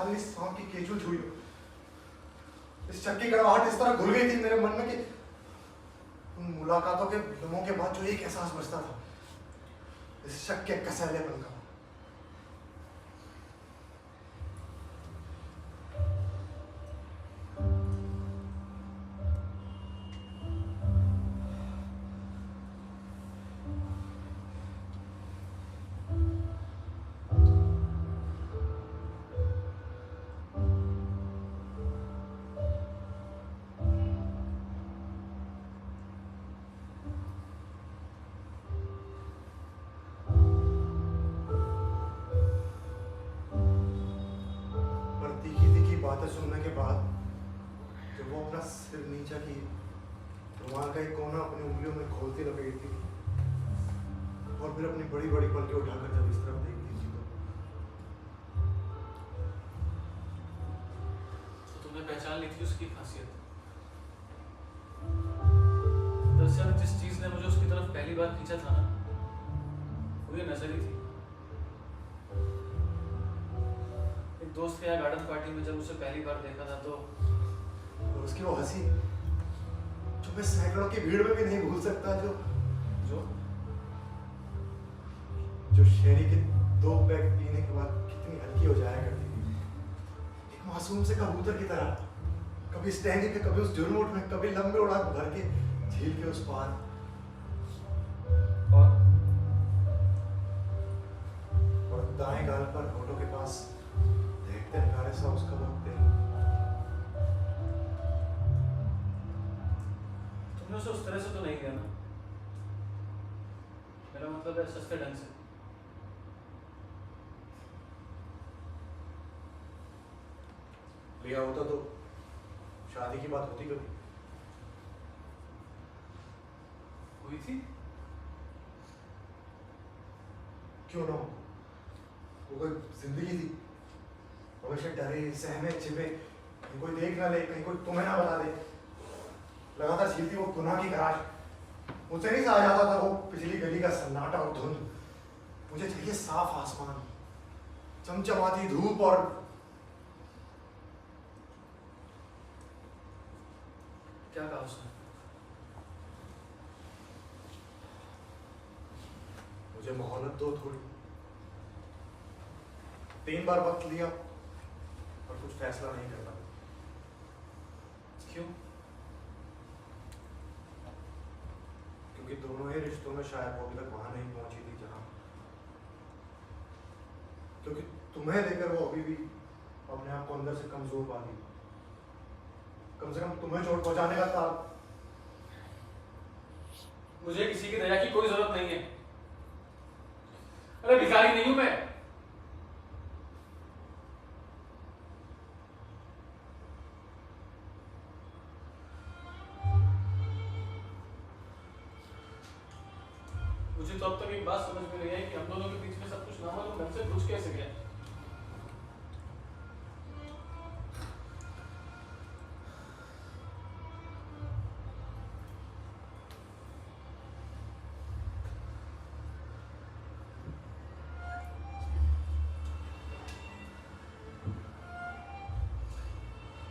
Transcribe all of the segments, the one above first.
काली सांप की केचुल छुई हो। इस शक की कड़वाहट इस तरह घुल गई थी मेरे मन में कि उन मुलाकातों के लम्हों के बाद जो एक एहसास बचता था, इस शक के कसैलेपन का। बातें सुनने के बाद जब वो अपना सिर नीचा की, रुमाल का एक कोना अपनी उंगलियों में खोलती लपेटती और फिर अपनी बड़ी बड़ी पलकें उठाकर जब इस तरफ देखती थी तो तुमने पहचान ली थी उसकी खासियत। दरअसल जिस चीज ने मुझे उसकी तरफ पहली बार खींचा था ना, वो ये नजर ही थी। दोस्त के यहाँ गार्डन पार्टी में जब उसे पहली बार देखा था तो और उसकी वो हंसी जो मैं सैकड़ों की भीड़ में भी नहीं भूल सकता, जो जो जो शेरी के 2 पैक पीने के बाद कितनी हल्की हो जाया करती थी, एक मासूम से कबूतर की तरह, कभी स्टैंडी पे, कभी उस झुरमुट में, कभी लंबे उड़ान भर के झील के उस पार। और दाएं गाल पर होठों के पास नगाड़े सा उसका वक्त है। तुमने उसे उस तरह से तो नहीं किया ना? मेरा मतलब है सस्ते ढंग से। लिया होता तो शादी की बात होती कभी? हुई थी? क्यों ना हो? वो कोई जिंदगी थी, हमेशा डरे सहमे छिपे, कहीं कोई देख ना ले, कहीं कोई तुम्हें ना बता दे, लगातार झीलती वो गुनाह की खराश। मुझसे नहीं सहा जाता था वो पिछली गली का सन्नाटा और धुंध। मुझे चाहिए साफ आसमान, चमचमाती धूप और क्या कहा उसने? मुझे मोहलत दो थोड़ी। 3 बार वक्त लिया और कुछ फैसला नहीं कर पाया। क्यों? क्योंकि दोनों ही रिश्तों में शायद वो अभी तक वहां नहीं पहुंची थी जहां, क्योंकि तुम्हें लेकर वो अभी भी अपने आप को अंदर से कमजोर पाती। कम से कम तुम्हें चोट पहुंचाने का था। मुझे किसी की दया की कोई जरूरत नहीं है। अरे भिखारी नहीं हूं मैं। मुझे तो अब तक एक बात समझ में नहीं आई कि हम दोनों के बीच में सब कुछ नामालूम ढंग से घुस कैसे गया।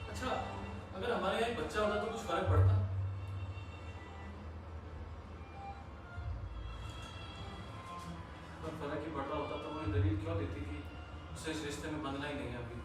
अच्छा, अगर हमारे यहाँ एक बच्चा होता तो कुछ फर्क पड़ता? फर्क ही पड़ता होता तो वो दलील क्यों देती कि उसे इस रिश्ते में बंधना ही नहीं है अभी?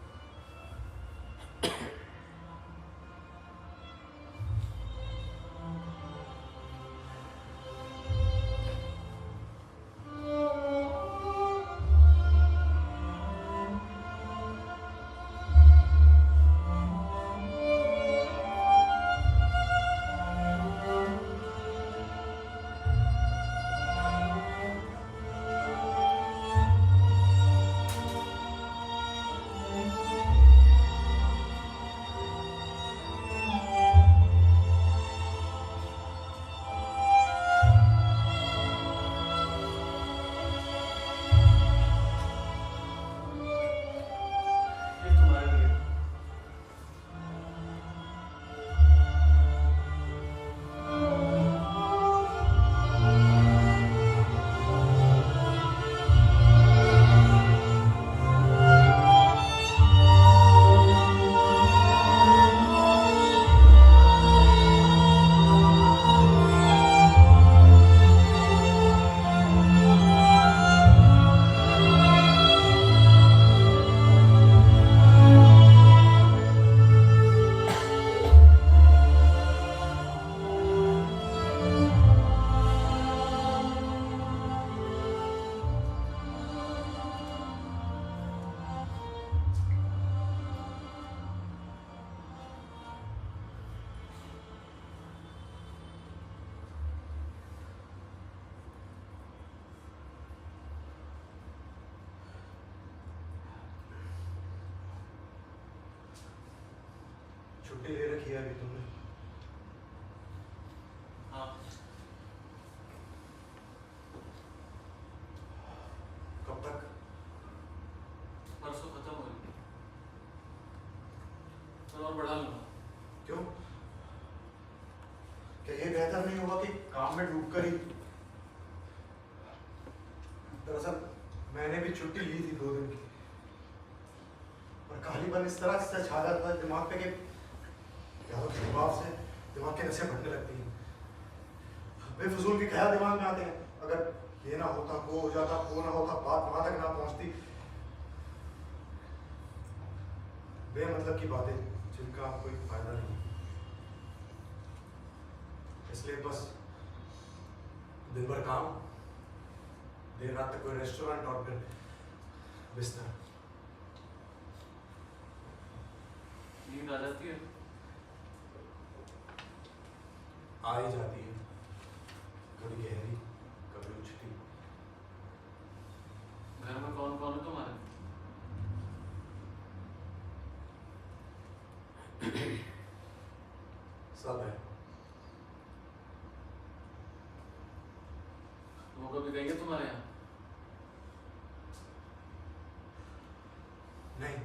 छुट्टी ले रखी है अभी तुमने? हाँ। कब तक? परसों खत्म हो रही, मैं और बढ़ा लूंगा। क्यों? क्या ये बेहतर नहीं होगा कि काम में डूब कर ही? दरअसल मैंने भी छुट्टी ली थी 2 दिन की, पर खालीपन इस तरह से छा जाता है दिमाग पे कि क्या दबाव से दिमाग की नसें फटने लगती हैं। बेफजूल के ख्याल दिमाग में आते हैं, अगर ये ना होता, वो हो जाता, वो ना होता, बात वहां तक ना पहुंचती। बेमतलब की बातें जिनका कोई फायदा नहीं, इसलिए बस दिन भर काम, देर रात तक कोई रेस्टोरेंट और फिर बिस्तर। नींद आ जाती है? आ ही जाती है, कभी गहरी, कभी उछटी। घर में कौन कौन है तुम्हारे? सब है। वो कभी गई है तुम्हारे यहाँ? नहीं।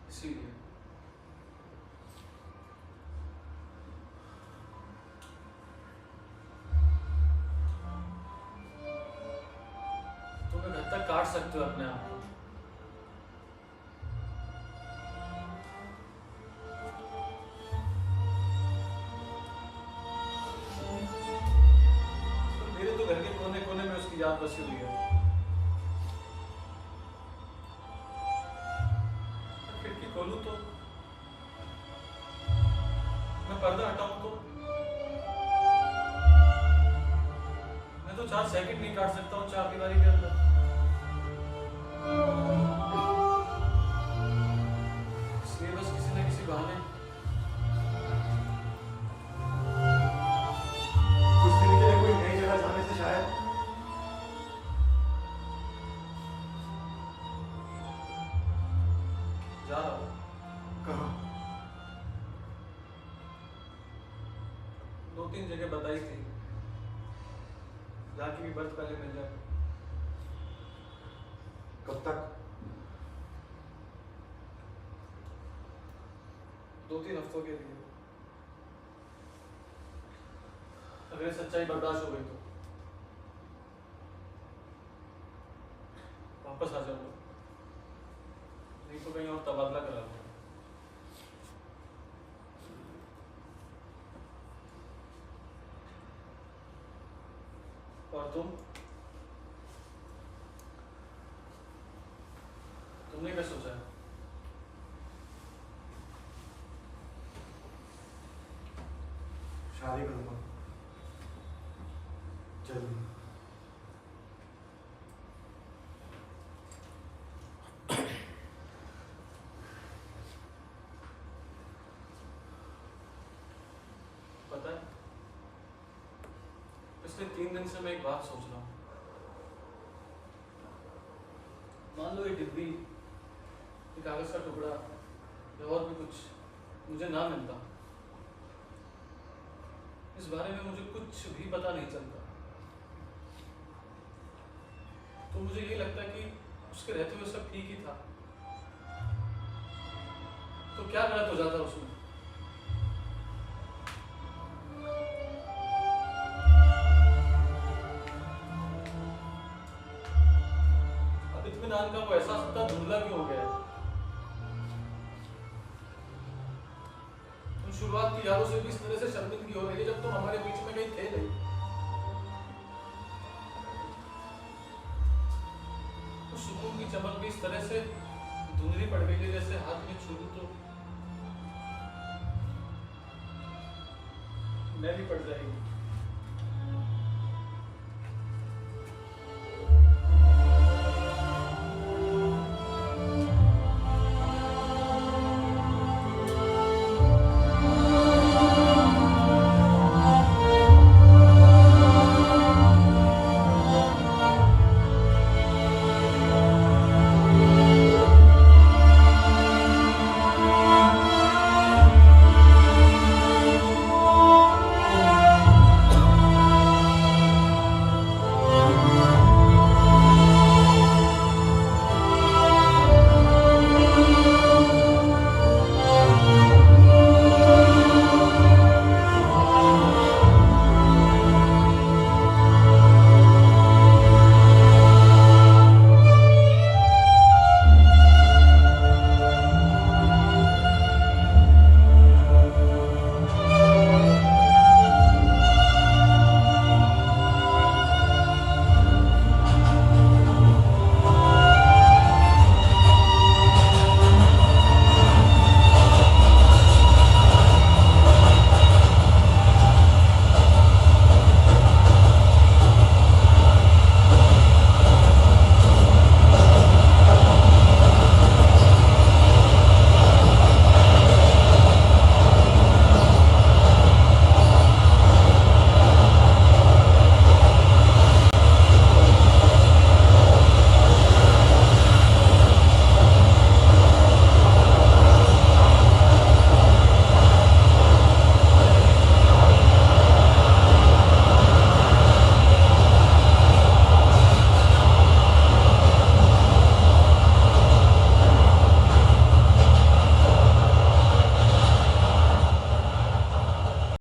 इसीलिए तुम एक हद तक काट सकते हो अपने आप को। तो मेरे तो घर के कोने कोने में उसकी याद बसी हुई है। मैं खिड़की खोलूं तो, मैं पर्दा हटाऊं तो, मैं तो 4 सेकंड नहीं काट सकता हूँ 4 दीवारी के अंदर। इसलिए बस किसी न किसी बहाने कुछ दिन के लिए कोई नई जगह जाने से शायद जा रहा हूँ। कहाँ? 2-3 जगह बताई थी, जाके भी बर्थ पहले मिल जाए। कब तक? 2-3 हफ्तों के लिए। अगर सच्चाई बर्दाश्त हो गई तो वापस आ जाऊंगा, नहीं तो कहीं और तबादला करा लूंगा। और तुमने क्या सोचा है? शादी करूंगा जल्दी। पता है, पिछले 3 दिन से मैं एक बात सोच रहा हूँ। मान लो ये डिब्बी, ये कागज का टुकड़ा या और भी कुछ मुझे ना मिलता, इस बारे में मुझे कुछ भी पता नहीं चलता, तो मुझे ये लगता है कि उसके रहते हुए सब ठीक ही था। तो क्या गलत हो जाता उसमें? अब इत्मीनान का वो एहसास इतना धुंधला क्यों हो गया है? तुम शुरुआत की यादों से भी इस तरह से शर्मिंदगी हो रही है जब तुम हमारे बीच में कहीं थे नहीं। तो सुकून की चमक भी इस तरह से धुंधली पड़ गई है जैसे हाथ में छू लूं तो मैं भी पड़ जाएगी।